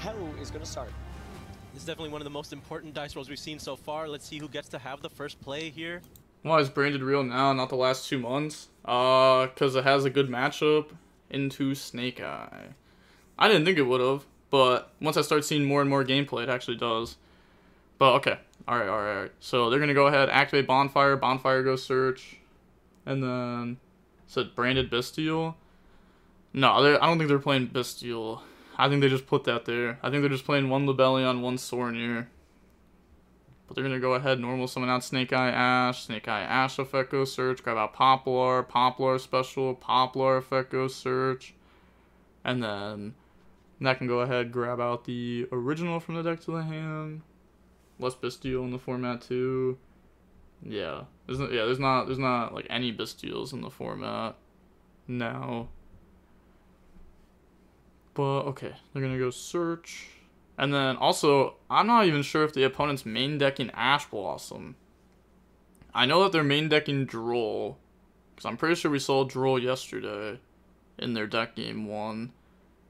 battle is going to start. This is definitely one of the most important dice rolls we've seen so far. Let's see who gets to have the first play here. Why is branded real now, not the last 2 months? Because it has a good matchup into Snake Eye. I didn't think it would have, but once I start seeing more and more gameplay, it actually does. But okay, alright. So they're going to go ahead, activate Bonfire, Bonfire goes search, and then, said branded Bestial? No, I don't think they're playing Bestial. I think they just put that there. I think they're just playing one Lebellion, one Sornier. But they're going to go ahead, normal summon out Snake Eye Ash effect goes search, grab out Poplar special, Poplar effect goes search. And then that can go ahead, grab out the original from the deck to the hand. Less Bestial in the format too. Yeah. There's not like any Bestials in the format now. But okay, they're gonna go search. And then also, I'm not even sure if the opponent's main decking Ash Blossom. I know that they're main decking Duel, because I'm pretty sure we saw Duel yesterday in their deck game 1.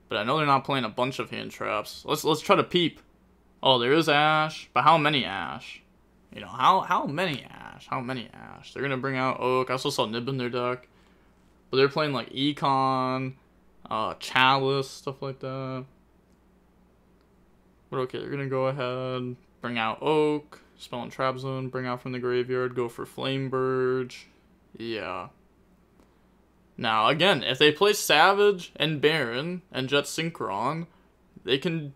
But I know they're not playing a bunch of hand traps. Let's try to peep. Oh, there is Ash, but how many Ash? You know, how many Ash? How many Ash? They're gonna bring out Oak. I also saw Nib in their deck. But they're playing like Econ, Chalice, stuff like that. But okay, they're gonna go ahead, bring out Oak, Spell and Trap Zone, bring out from the graveyard, go for Flame Burge. Yeah. Now, again, if they play Savage and Baron and Jet Synchron, they can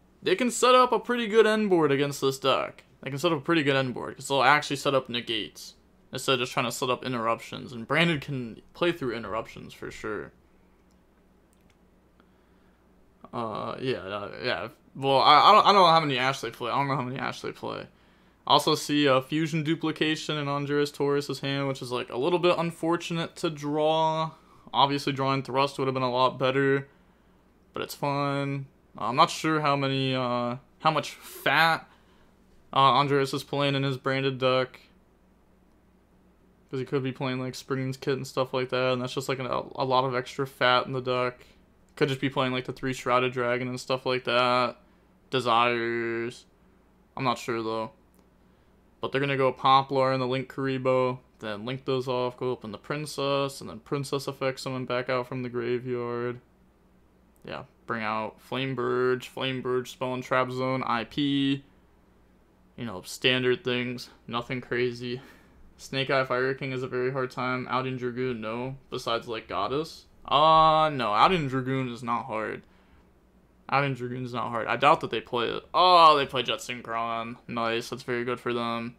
set up a pretty good end board against this deck. They can set up a pretty good end board, because they'll actually set up negates, instead of just trying to set up interruptions. And Brandon can play through interruptions for sure. Yeah. Well, I don't know how many Ash they play. I also see a Fusion Duplication in Andrade Torres' hand, which is like a little bit unfortunate to draw. Obviously, drawing Thrust would have been a lot better, but it's fine. I'm not sure how much fat Andres is playing in his branded deck, because he could be playing like Spring's Kit and stuff like that, and that's just like a lot of extra fat in the deck. Could just be playing like the 3 Shrouded Dragon and stuff like that. Desires. I'm not sure though. But they're gonna go Poplar and the Link Karibo, then link those off, go open the Princess, and then Princess effect summon back out from the graveyard. Yeah, bring out Flame Burge, Spell and Trap Zone, IP. You know, standard things, nothing crazy. Snake Eye Fire King is a very hard time. Outing Dragoon, no. Besides like Goddess. No, Outing Dragoon is not hard. Outing Dragoon is not hard. I doubt that they play it. Oh, they play Jet Synchron. Nice, that's very good for them.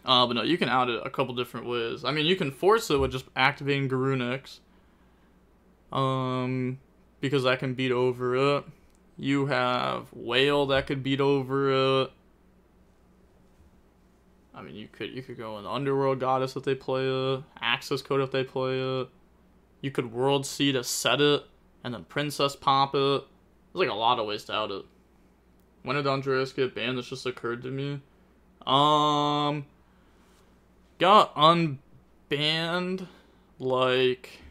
But no, you can out it a couple different ways. I mean, you can force it with just activating Garunix. Because that can beat over it. You have Whale that could beat over it. I mean, you could go in Underworld Goddess if they play it. Access Code if they play it. You could World Seed to set it, and then Princess pop it. There's like a lot of ways to out it. When did Andreas get banned? This just occurred to me. Got unbanned, like,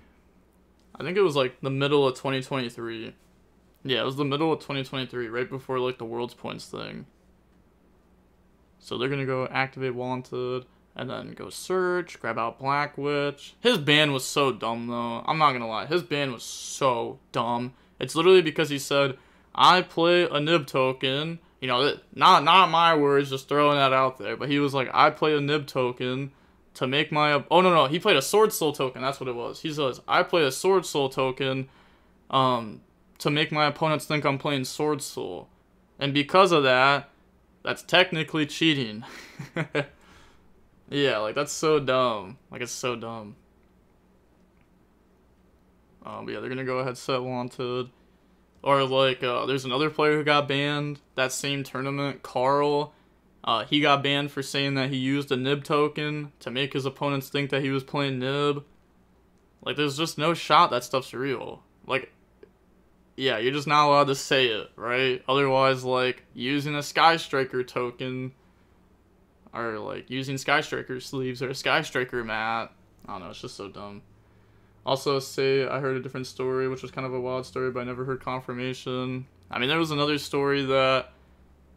I think it was like the middle of 2023. Yeah, it was the middle of 2023, right before like the World's Points thing. So they're gonna go activate Wanted, and then go search, grab out Black Witch. His ban was so dumb though. I'm not gonna lie, his ban was so dumb. It's literally because he said, I play a Nib token. You know, not my words, just throwing that out there. But he was like, I play a Nib token to make my... Oh, no, he played a Sword Soul token. That's what it was. He says, I play a Sword Soul token to make my opponents think I'm playing Sword Soul. And because of that, that's technically cheating. Yeah, like, that's so dumb. Like, it's so dumb. But yeah, they're gonna go ahead, set Wanted. Or, like, there's another player who got banned that same tournament, Carl. He got banned for saying that he used a Nib token to make his opponents think that he was playing Nib. Like, there's just no shot that stuff's real. Like, yeah, you're just not allowed to say it, right? Otherwise, like, using a Sky Striker token, or, like, using Sky Striker sleeves or a Sky Striker mat, I don't know, it's just so dumb. Also, say I heard a different story, which was kind of a wild story, but I never heard confirmation. I mean, there was another story that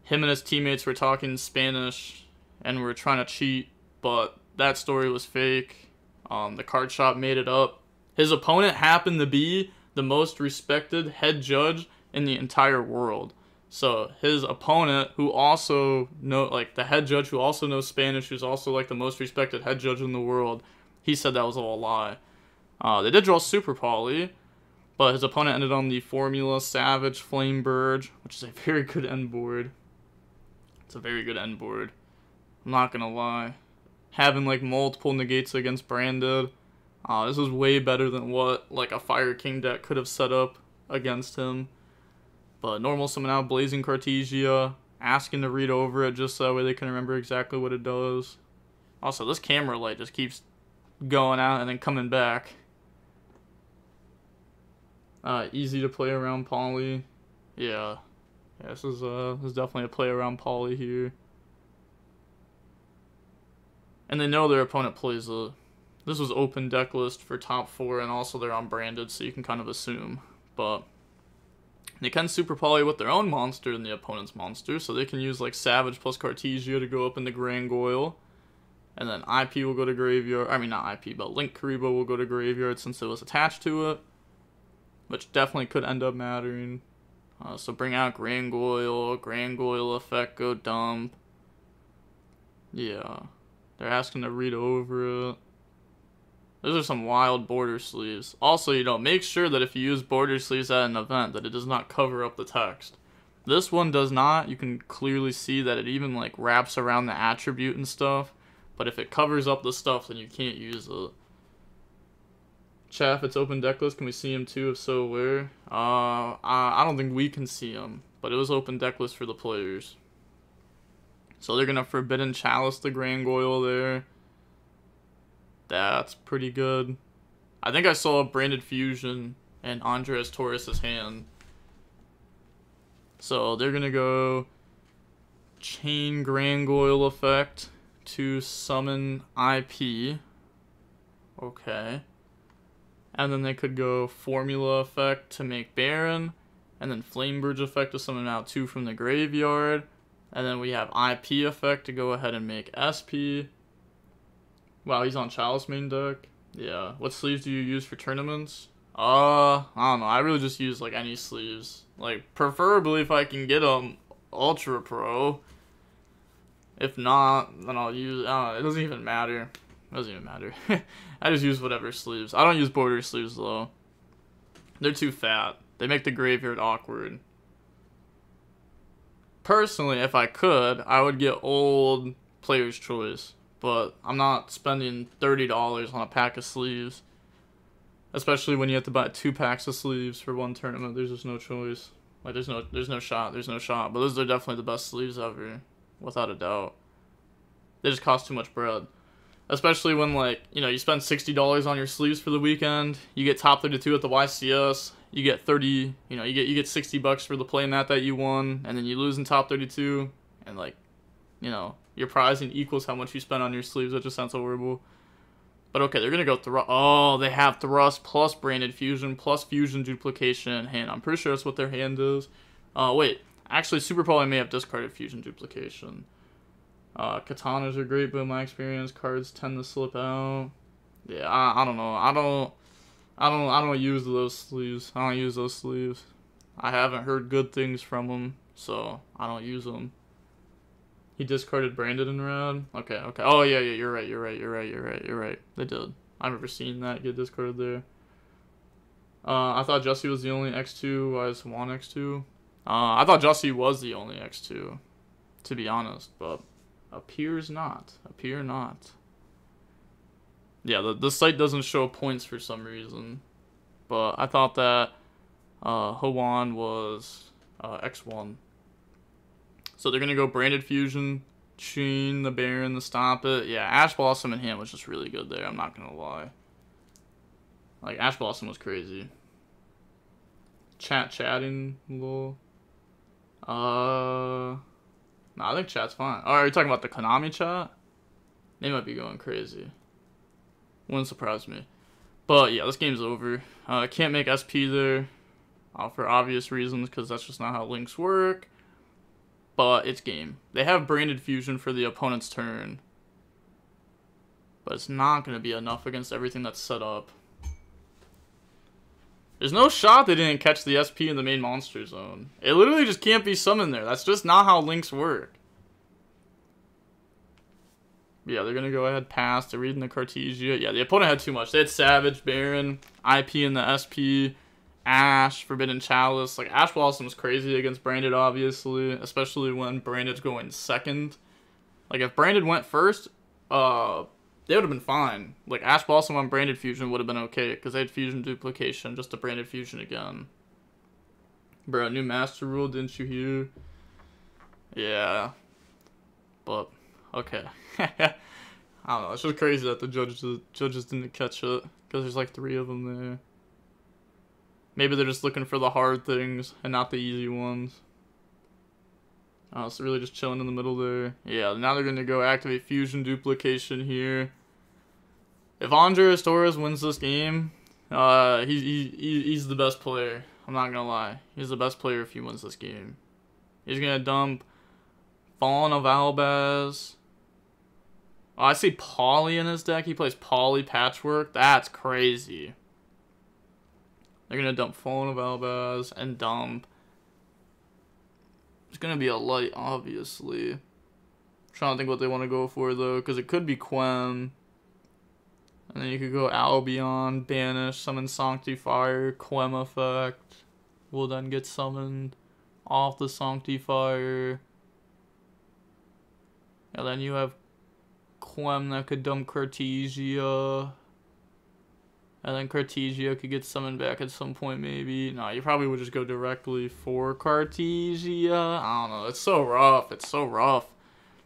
him and his teammates were talking Spanish and were trying to cheat, but that story was fake. The card shop made it up. His opponent happened to be the most respected head judge in the entire world. So his opponent, who also the head judge who also knows Spanish, who's also like the most respected head judge in the world, he said that was all a lie. They did draw Super Poly, but his opponent ended on the Formula Savage Flame Burge, which is a very good end board. It's a very good end board. I'm not gonna lie. Having like multiple negates against Branded, this was way better than what like a Fire King deck could have set up against him. But normal summon out Blazing Cartesia, asking to read over it just so that way they can remember exactly what it does. Also, this camera light just keeps going out and then coming back. Easy to play around Poly. Yeah, this is definitely a play around Poly here. And they know their opponent plays this was open deck list for top 4, and also they're unbranded, so you can kind of assume. But they can Super Poly with their own monster and the opponent's monster, so they can use like Savage plus Cartesia to go up in the Grangoyle. And then IP will go to Graveyard. I mean, not IP, but Link Karibo will go to Graveyard since it was attached to it, which definitely could end up mattering. So bring out Grangoyle effect, go dump. Yeah. They're asking to read over it. Those are some wild border sleeves. Also, make sure that if you use border sleeves at an event, that it does not cover up the text. This one does not. You can clearly see that it even like wraps around the attribute and stuff. But if it covers up the stuff, then you can't use it. Chat, if it's open deck list, can we see him too? If so, where? I don't think we can see him, but it was open deck list for the players. So they're gonna Forbidden Chalice the Grangoyle there. That's pretty good. I think I saw a Branded Fusion in Andres Torres' hand. So they're gonna go Chain Grangoyle effect to summon IP. Okay. And then they could go Formula effect to make Baron, and then Flamebridge effect to summon out 2 from the graveyard. And then we have IP effect to go ahead and make SP. Wow, he's on Chalice main deck. Yeah. What sleeves do you use for tournaments? I don't know. I really just use like any sleeves. Like preferably if I can get them Ultra Pro. If not, then I'll use. It doesn't even matter. It doesn't even matter. I just use whatever sleeves. I don't use border sleeves though. They're too fat. They make the graveyard awkward. Personally, if I could, I would get old Player's Choice. But I'm not spending $30 on a pack of sleeves. Especially when you have to buy 2 packs of sleeves for one tournament. There's just no choice. Like there's no shot. But those are definitely the best sleeves ever, without a doubt. They just cost too much bread. Especially when you spend $60 on your sleeves for the weekend. You get top 32 at the YCS. You get 30. You get $60 for the playmat that you won, and then you lose in top 32, and your pricing equals how much you spent on your sleeves. That just sounds horrible. But okay, they're going to go Thrust. Oh, they have Thrust plus Branded Fusion plus Fusion Duplication in hand. I'm pretty sure that's what their hand is. Wait. Actually, Super Poly may have discarded Fusion Duplication. Katanas are great, but in my experience, cards tend to slip out. Yeah, I don't know. I don't use those sleeves. I don't use those sleeves. I haven't heard good things from them, so I don't use them. He discarded Branded in red. Okay. Oh yeah, you're right. They did. I remember seeing that get discarded there. I thought Jussie was the only X2. Why is Juan X2? I thought Jussie was the only X2, to be honest, but appears not. Yeah, the site doesn't show points for some reason, but I thought that Juan was X1. So they're going to go Branded Fusion, Chain, the Baron, the Stop It. Yeah, Ash Blossom in hand was just really good there, I'm not going to lie. Like, Ash Blossom was crazy. Chatting, lol. Nah, I think chat's fine. Oh, are you talking about the Konami chat? They might be going crazy. Wouldn't surprise me. But yeah, this game's over. Can't make SP there. for obvious reasons, because that's just not how links work. But it's game. They have branded fusion for the opponent's turn. But it's not going to be enough against everything that's set up. There's no shot they didn't catch the SP in the main monster zone. It literally just can't be summoned there. That's just not how links work. Yeah, they're going to go ahead past. They're reading the Cartesia. Yeah, the opponent had too much. They had Savage, Baron, IP in the SP, Ash, Forbidden Chalice. Like, Ash Blossom's crazy against Branded, obviously. Especially when Branded's going second. Like, if Branded went first, they would have been fine. Like, Ash Blossom on Branded Fusion would have been okay, because they had Fusion Duplication, just a Branded Fusion again. Bro, new Master Rule, didn't you hear? Yeah. But, okay. I don't know, it's just crazy that the judges didn't catch it, because there's like 3 of them there. Maybe they're just looking for the hard things, and not the easy ones. Oh, it's really just chilling in the middle there. Yeah, now they're going to go activate Fusion Duplication here. If Andrade Torres wins this game, he's the best player. I'm not going to lie. He's the best player if he wins this game. He's going to dump Fallen of Albaz. Oh, I see Poly in his deck. He plays Poly Patchwork. That's crazy. They're going to dump Fallen of Albaz and dump... It's going to be a light, obviously. I'm trying to think what they want to go for, though, because it could be Quem. And then you could go Albion, Banish, Summon Sanctifier, Quem Effect. Will then get summoned off the Sanctifier. And then you have Quem that could dump Cartesia. And then Cartesia could get summoned back at some point, maybe. No, you probably would just go directly for Cartesia. I don't know. It's so rough. It's so rough.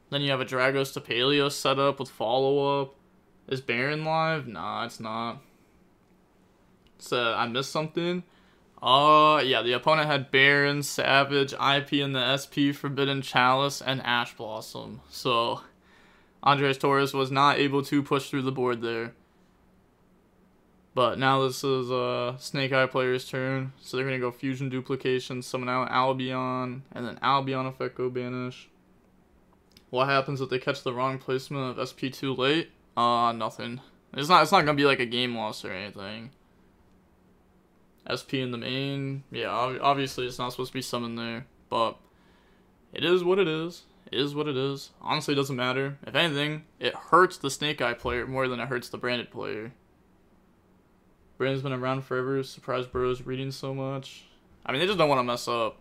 Then you have a Dragos to Paleo set up with follow-up. Is Baron live? Nah, it's not. So, I missed something. Yeah, the opponent had Baron, Savage, IP in the SP, Forbidden Chalice, and Ash Blossom. So, Andrade Torres was not able to push through the board there. But now this is Snake Eye player's turn. So they're going to go Fusion Duplication, summon out Albion, and then Albion effect go Banish. What happens if they catch the wrong placement of SP too late? Nothing. It's not going to be like a game loss or anything. SP in the main. Yeah, obviously it's not supposed to be summoned there. But it is what it is. It is what it is. Honestly, it doesn't matter. If anything, it hurts the Snake Eye player more than it hurts the Branded player. Brandon's been around forever. Surprised Bro's reading so much. I mean, they just don't want to mess up.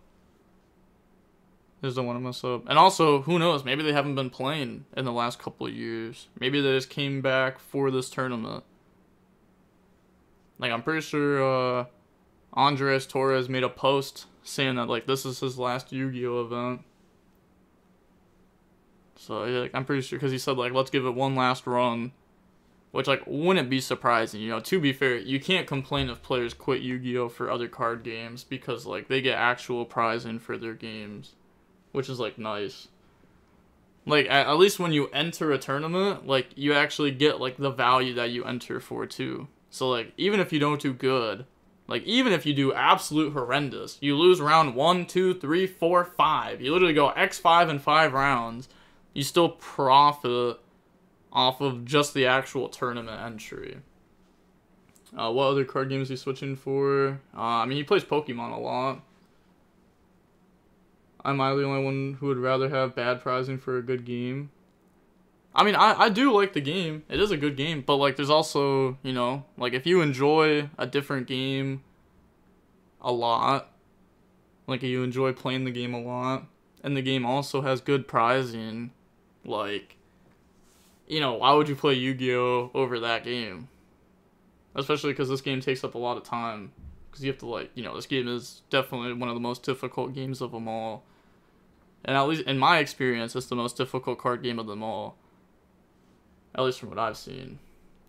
They just don't want to mess up. And also, who knows? Maybe they haven't been playing in the last couple of years. Maybe they just came back for this tournament. Like, I'm pretty sure Andres Torres made a post saying that, like, this is his last Yu-Gi-Oh event. So, yeah, like, I'm pretty sure, because he said, like, let's give it one last run. Which, like, wouldn't be surprising, you know. To be fair, you can't complain if players quit Yu-Gi-Oh! For other card games because, like, they get actual prizing for their games. Which is, like, nice. Like, at least when you enter a tournament, like, you actually get, like, the value that you enter for, too. So, like, even if you don't do good, like, even if you do absolute horrendous, you lose round 1, 2, 3, 4, 5. You literally go X5 in 5 rounds. You still profit off of just the actual tournament entry. What other card games is he switching for? I mean, he plays Pokemon a lot. Am I the only one who would rather have bad prizing for a good game? I mean, I do like the game. It is a good game. But, like, there's also, you know, like, if you enjoy a different game a lot, like, you enjoy playing the game a lot, and the game also has good prizing, like, you know, why would you play Yu-Gi-Oh! Over that game? Especially because this game takes up a lot of time. Because you have to, like, you know, this game is definitely one of the most difficult games of them all. And at least, in my experience, it's the most difficult card game of them all. At least from what I've seen.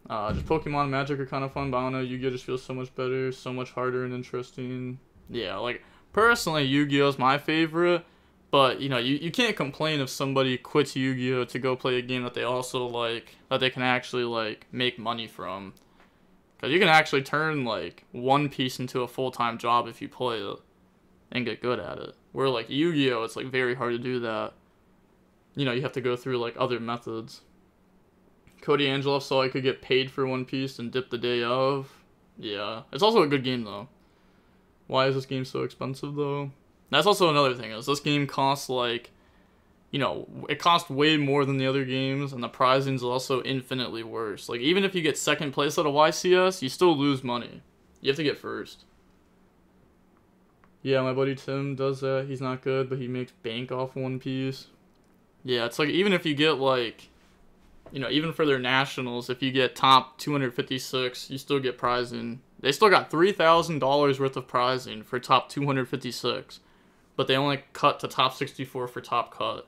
Just Pokemon and Magic are kind of fun, but I don't know, Yu-Gi-Oh! Just feels so much better, so much harder and interesting. Yeah, like, personally, Yu-Gi-Oh! Is my favorite. But, you know, you can't complain if somebody quits Yu-Gi-Oh! To go play a game that they also like, that they can actually, like, make money from. Because you can actually turn, like, One Piece into a full-time job if you play it and get good at it. Where, like, Yu-Gi-Oh, it's, like, very hard to do that. You know, you have to go through, like, other methods. Cody Angeloff saw I could get paid for One Piece and dip the day of. Yeah. It's also a good game, though. Why is this game so expensive, though? That's also another thing, is this game costs, like, you know, it costs way more than the other games, and the prizing is also infinitely worse. Like, even if you get second place at a YCS, you still lose money. You have to get first. Yeah, my buddy Tim does that. He's not good, but he makes bank off One Piece. Yeah, it's like, even if you get, like, you know, even for their nationals, if you get top 256, you still get prizing. They still got $3,000 worth of prizing for top 256, but they only cut to top 64 for top cut.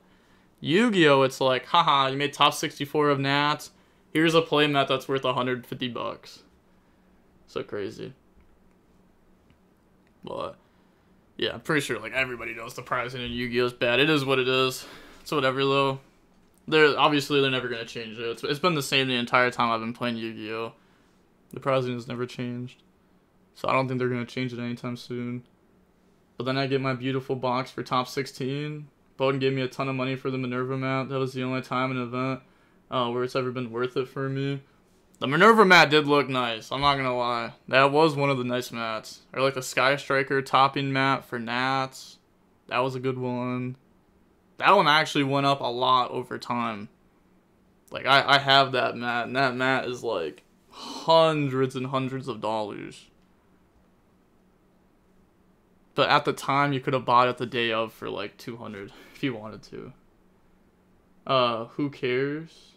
Yu-Gi-Oh, it's like, haha, you made top 64 of Nats. Here's a playmat that's worth $150. So crazy. But yeah, I'm pretty sure like everybody knows the pricing in Yu-Gi-Oh is bad. It is what it is. It's whatever though. They're never gonna change it. It's been the same the entire time I've been playing Yu-Gi-Oh. The pricing has never changed, so I don't think they're gonna change it anytime soon. But then I get my beautiful box for top 16. Bowden gave me a ton of money for the Minerva mat. That was the only time an event where it's ever been worth it for me. The Minerva mat did look nice, I'm not gonna lie. That was one of the nice mats. Or like the Sky Striker topping mat for Nats. That was a good one. That one actually went up a lot over time. Like, I have that mat, and that mat is like hundreds and hundreds of dollars. But at the time, you could have bought it the day of for like 200 if you wanted to. Who cares?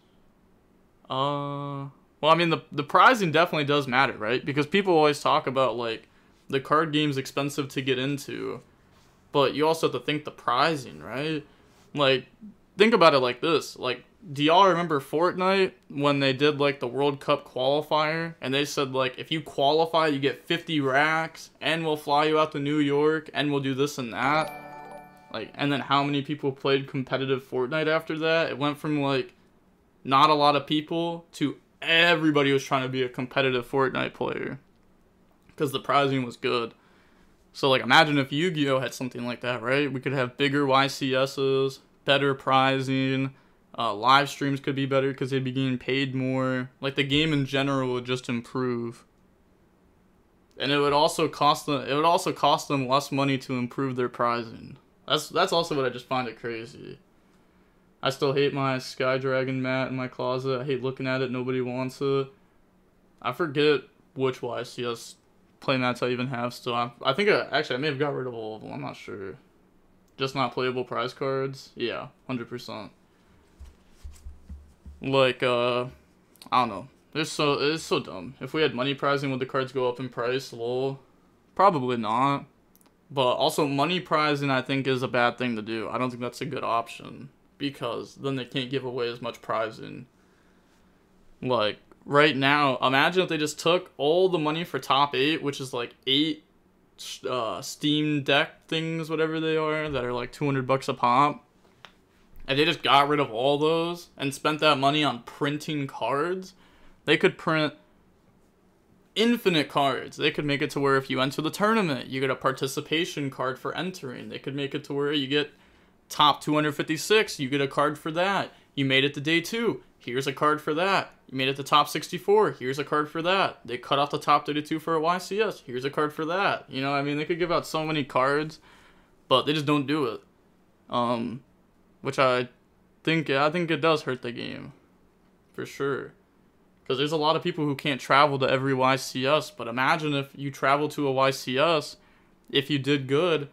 Well, I mean, the pricing definitely does matter, right? Because people always talk about, like, the card game's expensive to get into. But you also have to think the pricing, right? Like, think about it like this. Like, do y'all remember Fortnite when they did, like, the World Cup qualifier? And they said, like, if you qualify, you get 50 racks, and we'll fly you out to New York, and we'll do this and that. Like, and then how many people played competitive Fortnite after that? It went from, like, not a lot of people to everybody was trying to be a competitive Fortnite player. Because the pricing was good. So, like, imagine if Yu-Gi-Oh had something like that, right? We could have bigger YCSs, better pricing, live streams could be better because they'd be getting paid more. Like, the game in general would just improve. And it would also cost them less money to improve their pricing. That's also what I just find it crazy. I still hate my Sky Dragon mat in my closet. I hate looking at it. Nobody wants it. I forget which YCS playmats I even have still. I think I may have got rid of all of them. I'm not sure. Just not playable prize cards? Yeah, 100%. Like, I don't know. It's so dumb. If we had money prizing, would the cards go up in price? Lol. Probably not. But also, money prizing, I think, is a bad thing to do. I don't think that's a good option. Because then they can't give away as much prizing. Like, right now, imagine if they just took all the money for top 8, which is like 8 Steam Deck things, whatever they are, that are like $200 a pop. And they just got rid of all those and spent that money on printing cards. They could print infinite cards. They could make it to where if you enter the tournament, you get a participation card for entering. They could make it to where you get top 256, you get a card for that. You made it to day 2, here's a card for that. You made it to top 64, here's a card for that. They cut off the top 32 for a YCS, here's a card for that. You know, I mean, they could give out so many cards, but they just don't do it. Which I think it does hurt the game, for sure. Because there's a lot of people who can't travel to every YCS, but imagine if you travel to a YCS, if you did good,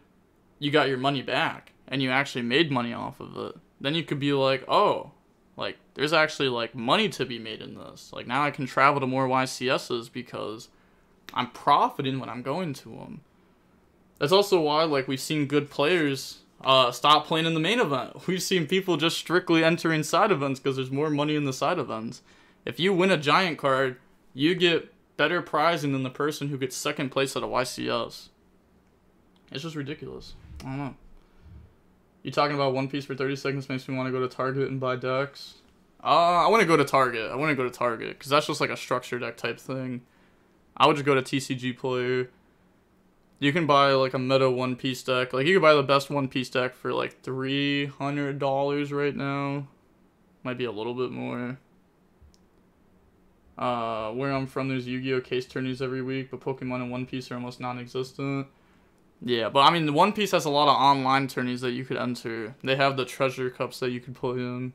you got your money back. And you actually made money off of it. Then you could be like, oh, like, there's actually, like, money to be made in this. Like, now I can travel to more YCSs because I'm profiting when I'm going to them. That's also why, like, we've seen good players stop playing in the main event. We've seen people just strictly entering side events because there's more money in the side events. If you win a giant card, you get better prizing than the person who gets second place at a YCS. It's just ridiculous. I don't know. You talking about One Piece for 30 seconds makes me want to go to Target and buy decks. I want to go to Target. Because that's just like a structure deck type thing. I would just go to TCG Player. You can buy like a meta One Piece deck. Like you can buy the best One Piece deck for like $300 right now. Might be a little bit more. Where I'm from, there's Yu-Gi-Oh! Case tourneys every week, but Pokemon and One Piece are almost non-existent. Yeah, but I mean, the One Piece has a lot of online tourneys that you could enter. They have the treasure cups that you could play in.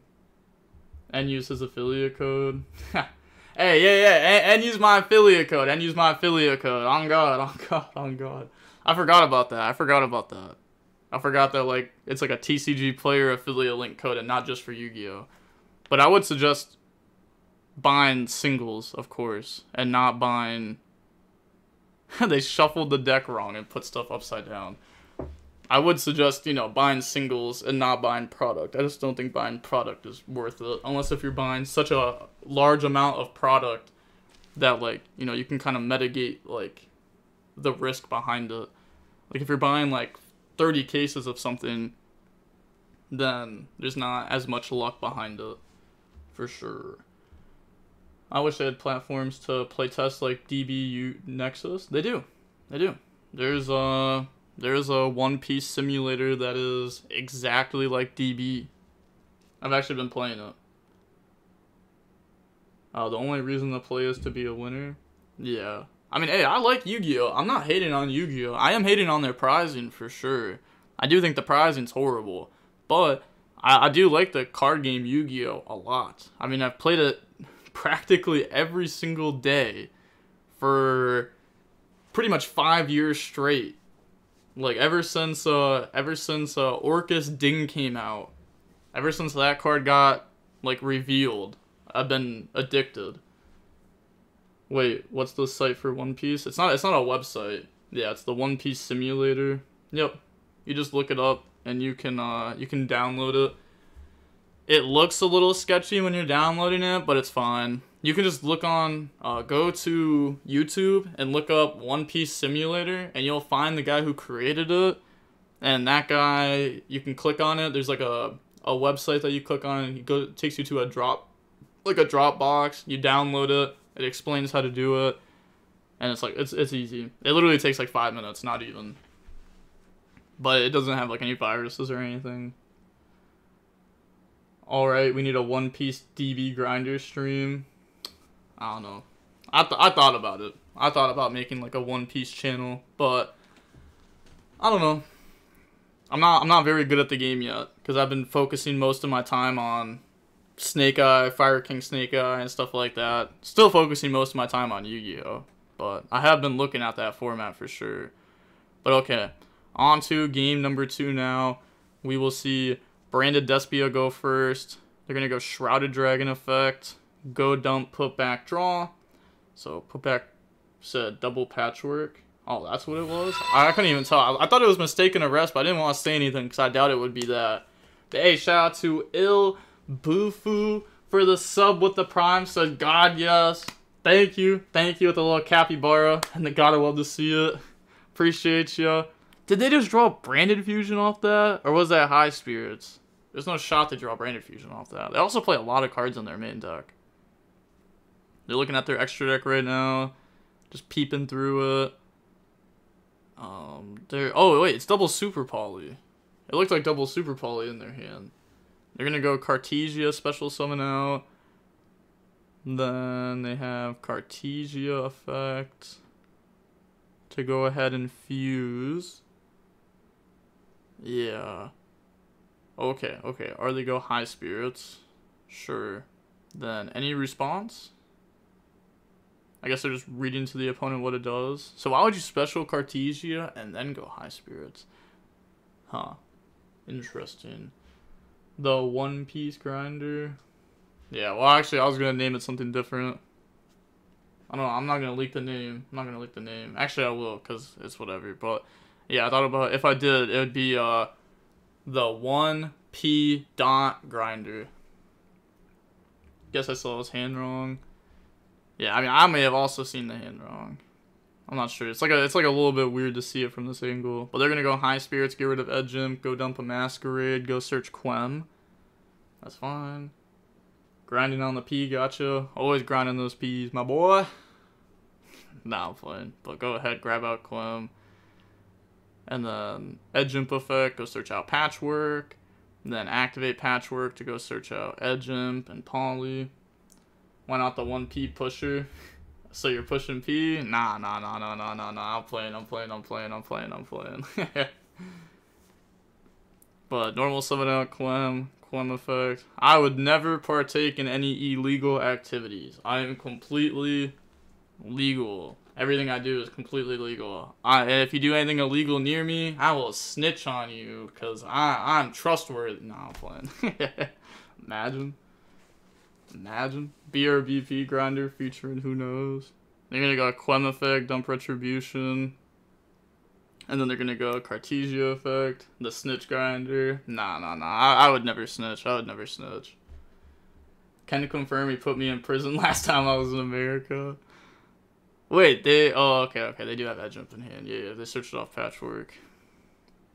And use his affiliate code. Hey, yeah, and use my affiliate code. And use my affiliate code. On God, on God, on God. I forgot about that. I forgot that, like, it's like a TCG Player affiliate link code and not just for Yu-Gi-Oh! But I would suggest buying singles, of course, and not buying... They shuffled the deck wrong and put stuff upside down. I would suggest, you know, buying singles and not buying product. I just don't think buying product is worth it. Unless if you're buying such a large amount of product that, like, you know, you can kind of mitigate, like, the risk behind it. Like, if you're buying, like, 30 cases of something, then there's not as much luck behind it. For sure. I wish they had platforms to play tests like DBU Nexus. They do. They do. There's a One Piece simulator that is exactly like DB. I've actually been playing it. The only reason to play is to be a winner. Yeah. I mean, hey, I like Yu-Gi-Oh! I'm not hating on Yu-Gi-Oh! I am hating on their prizing for sure. I do think the prizing's horrible. But I do like the card game Yu-Gi-Oh! A lot. I mean, I've played it practically every single day for pretty much 5 years straight. Like, ever since Orcus Ding came out, ever since that card got, like, revealed, I've been addicted. Wait, what's the site for One Piece? It's not a website. Yeah, it's the One Piece simulator. Yep. You just look it up and you can download it. It looks a little sketchy when you're downloading it, but it's fine. You can just look on, go to YouTube and look up One Piece Simulator, and you'll find the guy who created it. And that guy, you can click on it. There's like a website that you click on, and it takes you to a Dropbox. You download it. It explains how to do it, and it's like it's easy. It literally takes like 5 minutes, not even. But it doesn't have like any viruses or anything. Alright, we need a One Piece DB grinder stream. I don't know. I thought about it. I thought about making like a One Piece channel, but I don't know. I'm not very good at the game yet because I've been focusing most of my time on Snake Eye, Fire King Snake Eye, and stuff like that. Still focusing most of my time on Yu-Gi-Oh, but I have been looking at that format for sure. But okay, on to game number 2 now. We will see Branded Despia go first. They're going to go Shrouded Dragon effect. Go dump, put back, draw. So put back said double patchwork. Oh, that's what it was? I couldn't even tell. I thought it was mistaken arrest, but I didn't want to say anything because I doubt it would be that. But hey, shout out to Il Bufu for the sub with the prime. Said God, yes. Thank you. Thank you with a little capybara. And the God, I love to see it. Appreciate you. Did they just draw Branded Fusion off that? Or was that High Spirits? There's no shot to draw Branded Fusion off that. They also play a lot of cards in their main deck. They're looking at their extra deck right now. Just peeping through it. Oh, wait, it's double Super Poly. It looked like double Super Poly in their hand. They're going to go Cartesia, special summon out. Then they have Cartesia effect to go ahead and fuse. Yeah. Okay. Or they go High Spirits. Sure. Then any response? I guess they're just reading to the opponent what it does. So why would you special Cartesia and then go High Spirits? Huh. Interesting. The One Piece grinder. Yeah, well actually I was going to name it something different. I don't know, I'm not going to leak the name. Actually I will, because it's whatever. But yeah, I thought about if I did, it would be the 1P dot grinder. Guess I saw his hand wrong. Yeah, I mean I may have also seen the hand wrong. I'm not sure. It's like a little bit weird to see it from this angle. But they're gonna go High Spirits, get rid of Edgem, go dump a Masquerade, go search Quem. That's fine. Grinding on the P, gotcha. Always grinding those P's, my boy. Nah, I'm playing. But go ahead, grab out Clem. And then Edge Imp effect, go search out Patchwork. And then activate Patchwork to go search out Edge Imp and Poly. Why not the 1P pusher? So you're pushing P? Nah. I'm playing. But normal summon out Clem effect. I would never partake in any illegal activities. I am completely legal. Everything I do is completely legal. If you do anything illegal near me, I will snitch on you because I'm trustworthy. Nah, I'm playing. Imagine. BRBP grinder featuring who knows. They're gonna go Clem effect, dump retribution. And then they're gonna go YuGiOh effect, the snitch grinder. Nah. I would never snitch. Can you confirm he put me in prison last time I was in America? Wait, okay, they do have Edge Imp in hand. Yeah, they searched it off Patchwork.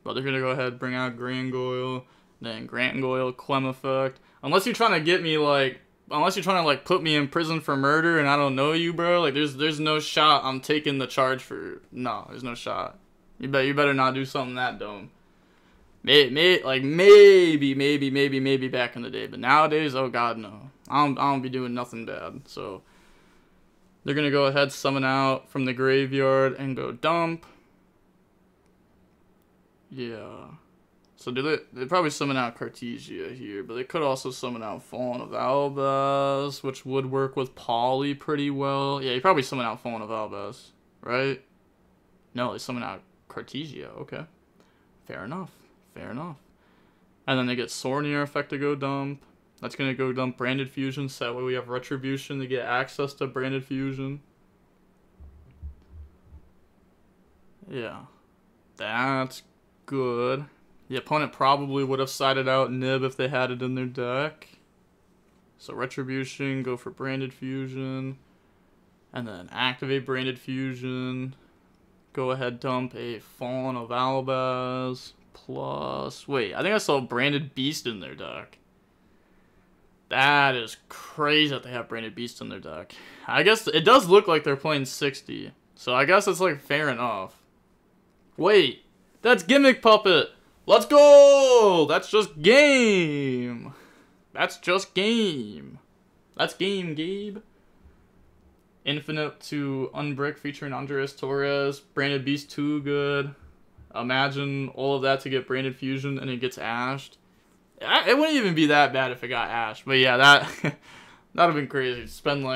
But they're gonna go ahead, bring out Grangoyle, then Grangoyle, Clem effect. Unless you're trying to get me unless you're trying to put me in prison for murder and I don't know you, bro. There's no shot I'm taking the charge for. No, there's no shot. You better not do something that dumb. Maybe back in the day, but nowadays, oh god, no. I don't be doing nothing bad. So they're gonna go ahead, summon out from the graveyard and go dump. Yeah. So they probably summon out Cartesia here, but they could also summon out Fallen of Albaz, which would work with Poly pretty well. Yeah, you probably summon out Fallen of Albaz, right? No, they summon out Cartesia. Okay. Fair enough. And then they get Sornier effect to go dump. That's going to go dump Branded Fusion, so that way we have Retribution to get access to Branded Fusion. Yeah. That's good. The opponent probably would have sided out Nib if they had it in their deck. So Retribution, go for Branded Fusion. And then activate Branded Fusion. Go ahead, dump a Fallen of Albaz. Plus, wait, I think I saw Branded Beast in their deck. That is crazy that they have Branded Beast in their deck. I guess it does look like they're playing 60. So I guess it's fair enough. Wait, that's Gimmick Puppet. Let's go! That's just game. That's game, Gabe. Infinite to Unbrick featuring Andres Torres. Branded Beast 2 good. Imagine all of that to get Branded Fusion and it gets ashed. It wouldn't even be that bad if it got ashed. But yeah, that would have been crazy. Spend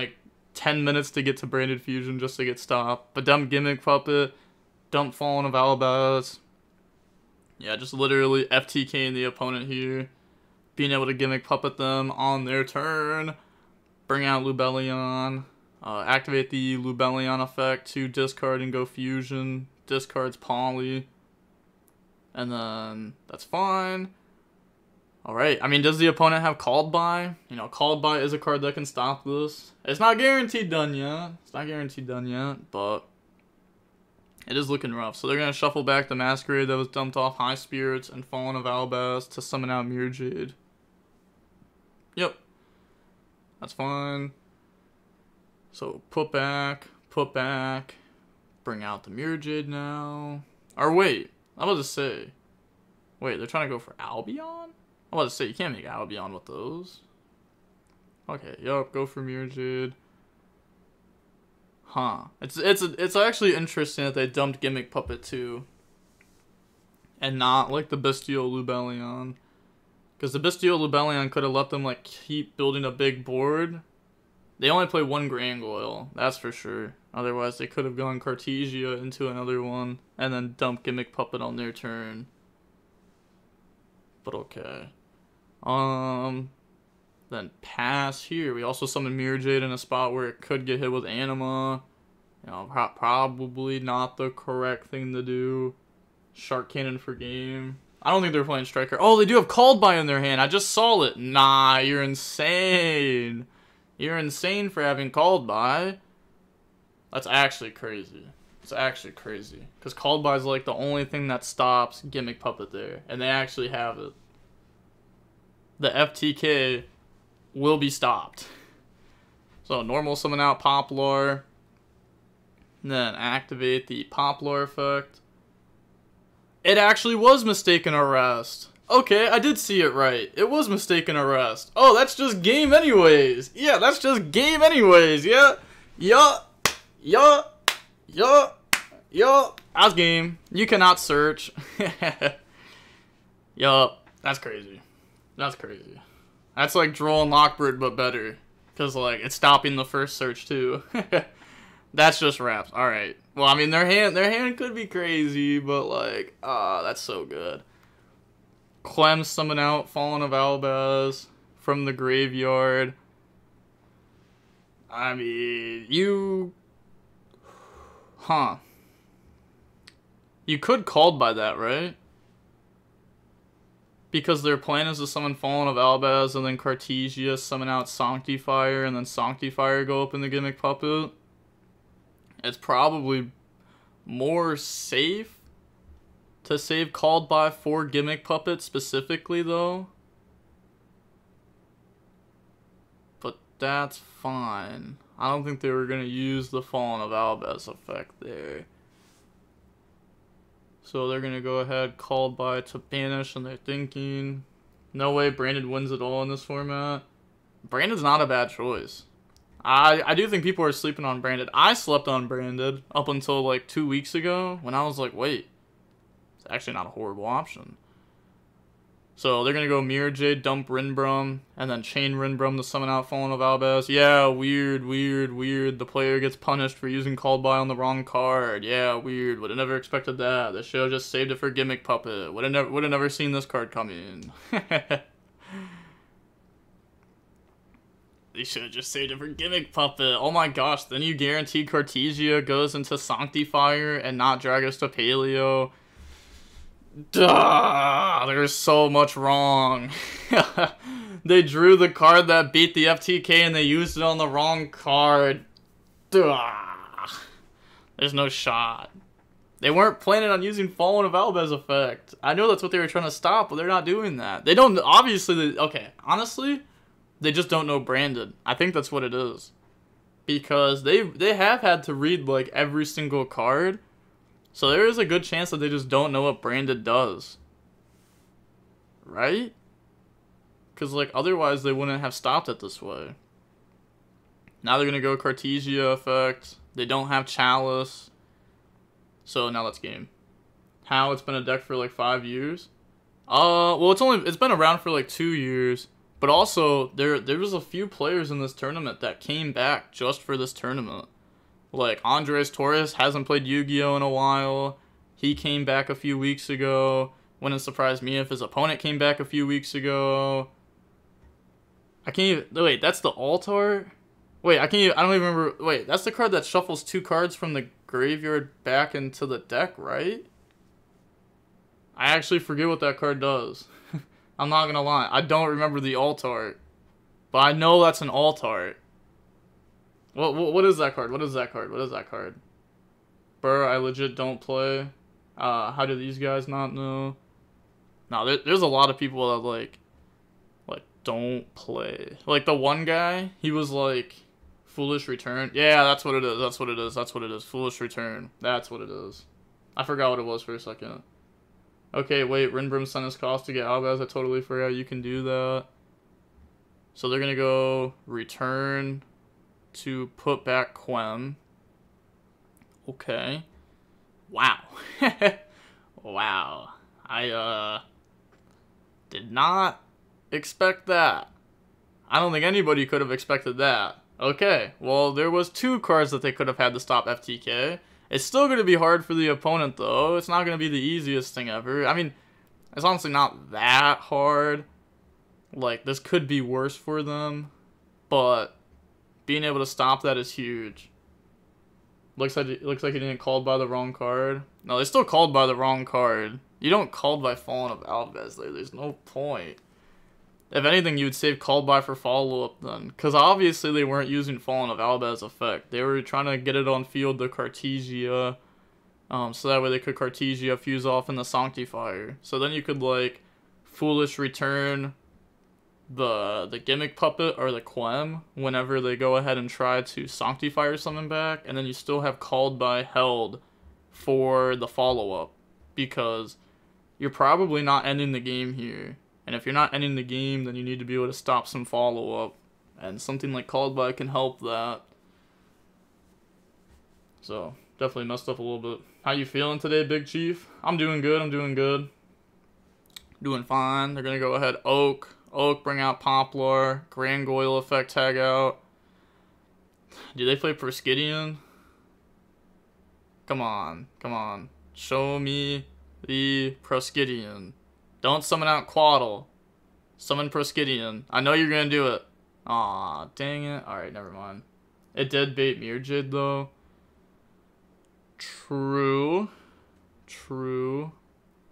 10 minutes to get to Branded Fusion just to get stopped. But dump Gimmick Puppet. Dump Fallen of Albaz. Yeah, just literally FTKing the opponent here. Being able to Gimmick Puppet them on their turn. Bring out Lubellion. Activate the Lubellion effect to discard and go Fusion. Discards Poly. And then that's fine. Alright, I mean, does the opponent have Called By? Called By is a card that can stop this. It's not guaranteed done yet. But it is looking rough. So they're going to shuffle back the Masquerade that was dumped off High Spirits and Fallen of Albaz to summon out Mirror Jade. Yep. That's fine. So put back. Bring out the Mirror Jade now. Or wait, I was about to say. Wait, they're trying to go for Albion? I was about to say, you can't make Albion with those. Okay, yup, go for Mirror Jade. Huh. It's actually interesting that they dumped Gimmick Puppet too. And not the Bestial Lubellion. Because the Bestial Lubellion could have let them keep building a big board. They only play one Grangoyle, that's for sure. Otherwise, they could have gone Cartesia into another one and then dump Gimmick Puppet on their turn. But okay. Then pass here. We also summon Mirror Jade in a spot where it could get hit with Anima. Probably not the correct thing to do. Shark Cannon for game. I don't think they're playing Striker. Oh, they do have Called By in their hand. I just saw it. Nah, you're insane. You're insane for having Called By. That's actually crazy. It's actually crazy. Because Called By is the only thing that stops Gimmick Puppet there. And they actually have it. The FTK will be stopped. So normal summon out Poplar. And then activate the Poplar effect. It actually was mistaken arrest. Okay, I did see it right. It was mistaken arrest. Oh, that's just game anyways. Yeah, that's just game anyways. Yeah. Yeah. Yeah. Yeah. Yeah. That's game. You cannot search. Yup. That's crazy. That's crazy. That's like Droll and Lockbird, but better. Because, like, it's stopping the first search, too. That's just raps. Alright. Well, I mean, their hand could be crazy, but, like, that's so good. Clem summon out Fallen of Albaz from the graveyard. I mean, you could called by that, right? Because their plan is to summon Fallen of Albaz and then Cartesia summon out Sanctifier and then Sanctifier go up in the Gimmick Puppet. It's probably more safe to save called by for Gimmick Puppet specifically, though. But that's fine. I don't think they were going to use the Fallen of Albaz effect there. So they're going to go ahead, called by to banish, and they're thinking, no way Branded wins it all in this format. Branded's not a bad choice. I do think people are sleeping on Branded. I slept on Branded up until like 2 weeks ago when I was like, wait, it's actually not a horrible option. So they're going to go Mirror Jade, dump Rinbrum, and then chain Rinbrum to summon out Fallen of Albaz. Yeah, weird. The player gets punished for using Called By on the wrong card. Yeah, weird. Would have never expected that. The show just saved it for Gimmick Puppet. Would have never seen this card come in. They should have just saved it for Gimmick Puppet. Oh my gosh, then you guarantee Cartesia goes into Sanctifier and not Dragos to Paleo. Duh, there's so much wrong. They drew the card that beat the FTK and they used it on the wrong card. Duh. There's no shot. They weren't planning on using Fallen of Albaz effect. I know that's what they were trying to stop, but they're not doing that. They don't, obviously, okay, honestly, they just don't know Branded. I think that's what it is. Because they have had to read, like, every single card. So there is a good chance that they just don't know what Branded does. Right? Because, like, otherwise they wouldn't have stopped it this way. Now they're going to go Cartesia effect. They don't have Chalice. So now let's game. How? It's been a deck for, like, 5 years? Well, it's been around for, like, 2 years. But also, there was a few players in this tournament that came back just for this tournament. Like, Torres hasn't played YuGiOh in a while. He came back a few weeks ago. Wouldn't surprise me if his opponent came back a few weeks ago. I can't even... Wait, that's the Altar? Wait, I don't even remember... Wait, that's the card that shuffles 2 cards from the graveyard back into the deck, right? I actually forget what that card does. I'm not gonna lie. I don't remember the Altar. But I know that's an Altar. What is that card? What is that card? What is that card? Burr, I legit don't play. How do these guys not know? No, there's a lot of people that, like, don't play. Like, the one guy, he was, like, Foolish Return. Yeah, that's what it is. That's what it is. That's what it is. Foolish Return. That's what it is. I forgot what it was for a second. Okay, wait. Rinbrum sent his cost to get Albaz. I totally forgot you can do that. So they're going to go Return to put back Quem. Okay. Wow. Wow. I did not expect that. I don't think anybody could have expected that. Okay. Well, there was 2 cards that they could have had to stop FTK. It's still going to be hard for the opponent, though. It's not going to be the easiest thing ever. I mean, it's honestly not that hard. Like, this could be worse for them. But being able to stop that is huge. Looks like he didn't called by the wrong card. No, they still called by the wrong card. You don't called by Fallen of Albaz there. There's no point. If anything, you'd save called by for follow-up then. Because obviously they weren't using Fallen of Albaz effect. They were trying to get it on field to Cartesia. So that way they could Cartesia fuse off in the Sanctifier. So then you could, like, Foolish Return the gimmick puppet or the Quem whenever they go ahead and try to Sanctify or something back, and then you still have called by held for the follow-up, because you're probably not ending the game here. And if you're not ending the game, then you need to be able to stop some follow-up, and something like called by can help that. So definitely messed up a little bit. How you feeling today, Big Chief? I'm doing good. I'm doing good. Doing fine. They're gonna go ahead Oak. Oak, bring out Poplar. Gargoyle effect, tag out. Do they play Proskydian? Come on. Come on. Show me the Proskydian. Don't summon out Quaddle. Summon Proskydian. I know you're gonna do it. Aw, dang it. Alright, never mind. It did bait Mirjade, though. True. True.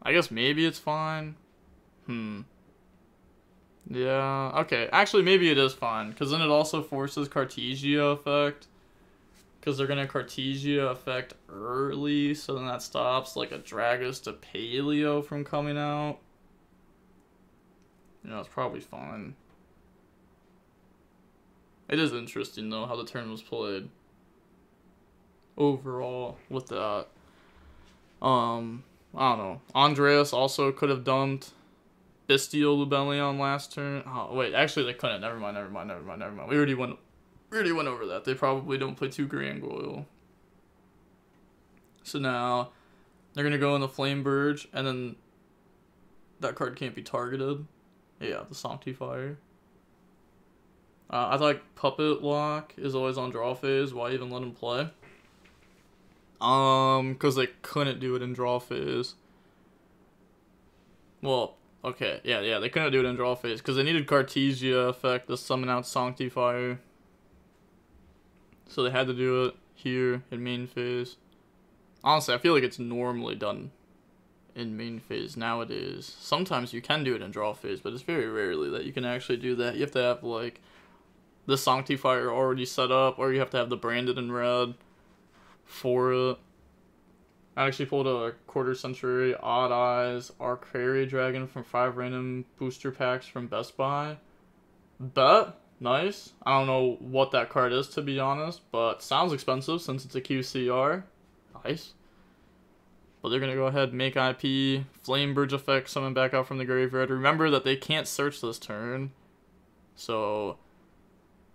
I guess maybe it's fine. Yeah, okay. Actually, maybe it is fine, because then it also forces Cartesia effect. Because they're going to Cartesia effect early, so then that stops, like, a Dragus to Paleo from coming out. You know, it's probably fine. It is interesting, though, how the turn was played. Overall, with that. I don't know. Andreas also could have dumped Bestial Lubellion last turn. Oh, wait, actually they couldn't. Never mind. We already went over that. They probably don't play 2 Gargoyle. So now they're gonna go in the Flame Burge, and then that card can't be targeted. Yeah, the Sanctifier. I thought Puppet Lock is always on draw phase. Why even let him play? Because they couldn't do it in draw phase. Well, okay, yeah, they couldn't do it in draw phase because they needed Cartesia effect to summon out Sanctifier. So they had to do it here in main phase. Honestly, I feel like it's normally done in main phase nowadays. Sometimes you can do it in draw phase, but it's very rarely that you can actually do that. You have to have, like, the Sanctifier already set up, or you have to have the branded in red for it. I actually pulled a Quarter Century, Odd Eyes, Arcari Dragon from 5 random booster packs from Best Buy. Bet. Nice. I don't know what that card is, to be honest, but sounds expensive since it's a QCR. Nice. But they're going to go ahead and make IP, Flame Burge effect, summon back out from the graveyard. Remember that they can't search this turn, so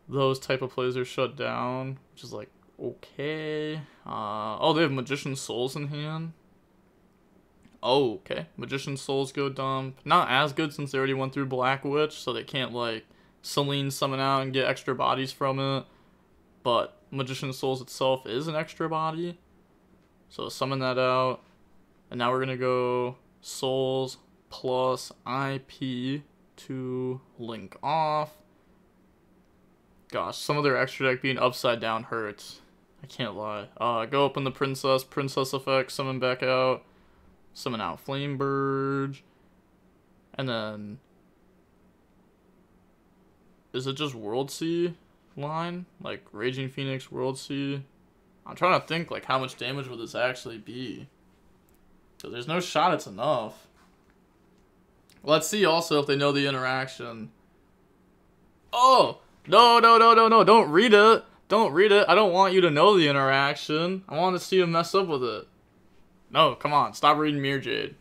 those type of plays are shut down, which is like, okay. Oh, they have Magician Souls in hand. Oh, okay. Magician Souls go dump. Not as good since they already went through Black Witch, so they can't, like, Selene summon out and get extra bodies from it. But Magician Souls itself is an extra body. So summon that out. And now we're going to go Souls plus IP to link off. Gosh, some of their extra deck being upside down hurts. I can't lie. Go open the Princess effect, summon back out, summon out Flame Burge, and then is it just World Sea line? Like Raging Phoenix, World Sea? I'm trying to think, like, how much damage would this actually be? Because there's no shot it's enough. Let's see also if they know the interaction. Oh! No, don't read it. Don't read it. I don't want you to know the interaction. I want to see you mess up with it. No, come on. Stop reading Mirjade.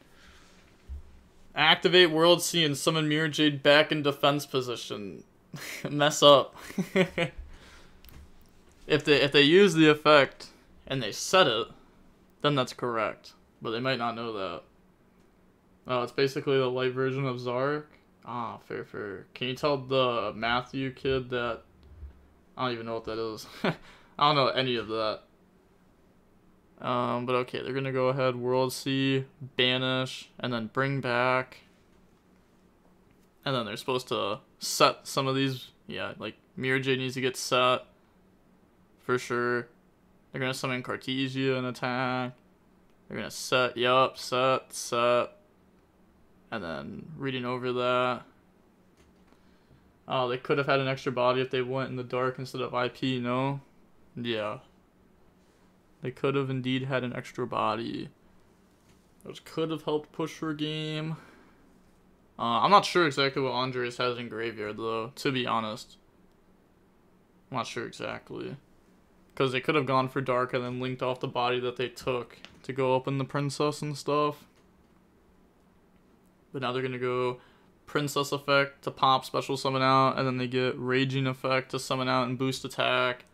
Activate World Sea and summon Mirjade back in defense position. Mess up. If they use the effect and they set it, then that's correct. But they might not know that. Oh, it's basically the light version of Zark. Ah, fair. Can you tell the Matthew kid that... I don't even know what that is. I don't know any of that. But okay, they're gonna go ahead, World Sea, banish, and then bring back. And then they're supposed to set some of these. Yeah, like Mirjade needs to get set. For sure. They're gonna summon Cartesia and attack. They're gonna set, yup, set. And then reading over that. Oh, they could have had an extra body if they went in the dark instead of IP, no? Yeah. They could have indeed had an extra body. Which could have helped push her game. I'm not sure exactly what Andres has in Graveyard, though, to be honest. I'm not sure exactly. Because they could have gone for Dark and then linked off the body that they took to go open the Princess and stuff. But now they're going to go Princess effect to pop special summon out, and then they get Raging effect to summon out and boost attack.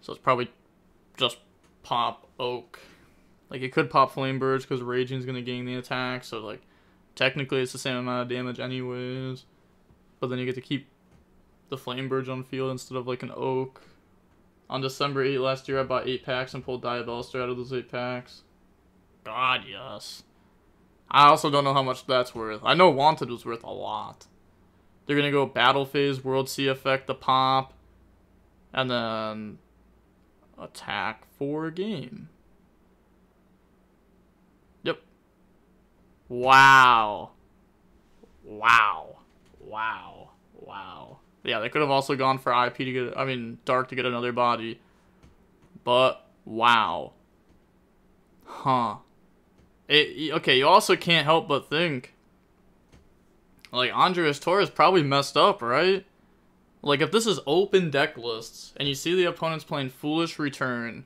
So it's probably just pop Oak. Like, it could pop Flame Birds because Raging's going to gain the attack, so, like, technically it's the same amount of damage anyways. But then you get to keep the Flame Birds on field instead of, like, an Oak. On December 8 last year, I bought 8 packs and pulled Diabellstar out of those 8 packs. God, yes. I also don't know how much that's worth. I know Wanted was worth a lot. They're going to go Battle Phase, World Sea Effect, the pop, and then attack for a game. Yep. Wow. Wow. Wow. Wow. Yeah, they could have also gone for IP to get, I mean, Dark to get another body. But, wow. Huh. Okay, you also can't help but think, like, Andres Torres probably messed up, right? Like, if this is open deck lists, and you see the opponent's playing Foolish Return,